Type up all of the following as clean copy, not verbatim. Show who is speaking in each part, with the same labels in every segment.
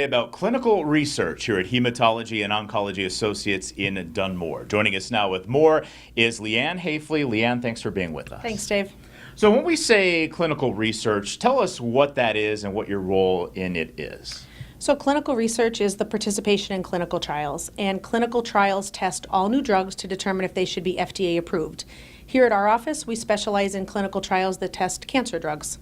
Speaker 1: About clinical research here at Hematology and Oncology Associates in Dunmore. Joining us now with more is Leanne Hafley. Leanne, thanks for being with us.
Speaker 2: Thanks, Dave.
Speaker 1: So when we say clinical research, tell us what that is and what your role in it is.
Speaker 2: So clinical research is the participation in clinical trials, and clinical trials test all new drugs to determine if they should be FDA approved. Here at our office, we specialize in clinical trials that test cancer drugs.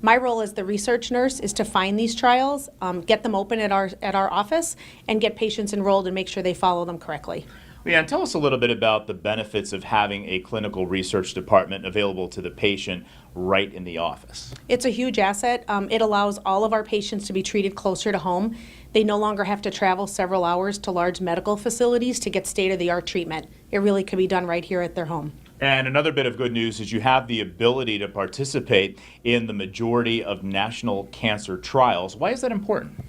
Speaker 2: My role as the research nurse is to find these trials, get them open at our office, and get patients enrolled and make sure they follow them correctly.
Speaker 1: Leanne, tell us a little bit about the benefits of having a clinical research department available to the patient right in the office.
Speaker 2: It's a huge asset. It allows all of our patients to be treated closer to home. They no longer have to travel several hours to large medical facilities to get state-of-the-art treatment. It really could be done right here at their home.
Speaker 1: And another bit of good news is you have the ability to participate in the majority of national cancer trials. Why is that important?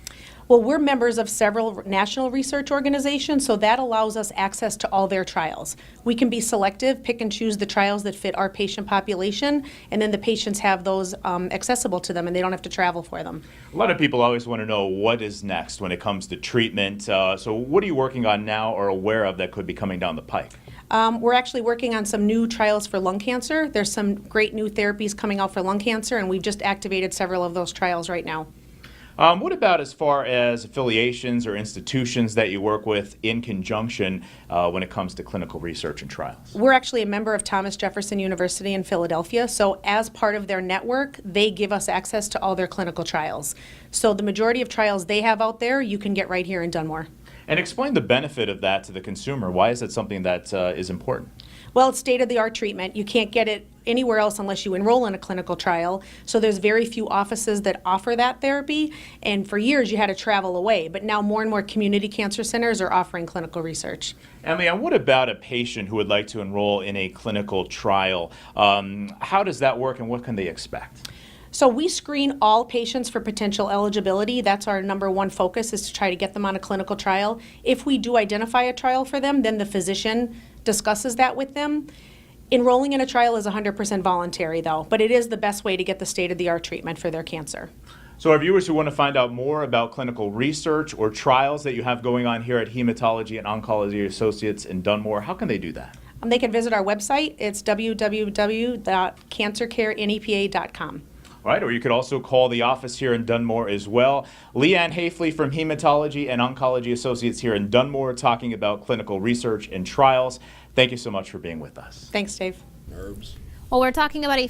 Speaker 2: Well, we're members of several national research organizations, so that allows us access to all their trials. We can be selective, pick and choose the trials that fit our patient population, and then the patients have those accessible to them and they don't have to travel for them.
Speaker 1: A lot of people always want to know what is next when it comes to treatment. So what are you working on now or aware of that could be coming down the pike?
Speaker 2: We're actually working on some new trials for lung cancer. There's some great new therapies coming out for lung cancer, and we've just activated several of those trials right now.
Speaker 1: What about as far as affiliations or institutions that you work with in conjunction when it comes to clinical research and trials?
Speaker 2: We're actually a member of Thomas Jefferson University in Philadelphia, so as part of their network, they give us access to all their clinical trials. So the majority of trials they have out there, you can get right here in Dunmore.
Speaker 1: And explain the benefit of that to the consumer. Why is it something that is important?
Speaker 2: Well, it's state-of-the-art treatment. You can't get it anywhere else unless you enroll in a clinical trial. So there's very few offices that offer that therapy. And for years, you had to travel away. But now more and more community cancer centers are offering clinical research.
Speaker 1: And Leanne, what about a patient who would like to enroll in a clinical trial? How does that work and what can they expect?
Speaker 2: So we screen all patients for potential eligibility. That's our number one focus, is to try to get them on a clinical trial. If we do identify a trial for them, then the physician discusses that with them. Enrolling in a trial is 100% voluntary though, but it is the best way to get the state-of-the-art treatment for their cancer.
Speaker 1: So our viewers who want to find out more about clinical research or trials that you have going on here at Hematology and Oncology Associates in Dunmore, how can they do that?
Speaker 2: They can visit our website. It's www.cancercarenepa.com.
Speaker 1: All right, or you could also call the office here in Dunmore as well. Leanne Hafley from Hematology and Oncology Associates here in Dunmore talking about clinical research and trials. Thank you so much for being with us.
Speaker 2: Thanks, Dave.
Speaker 3: Well, we're talking about a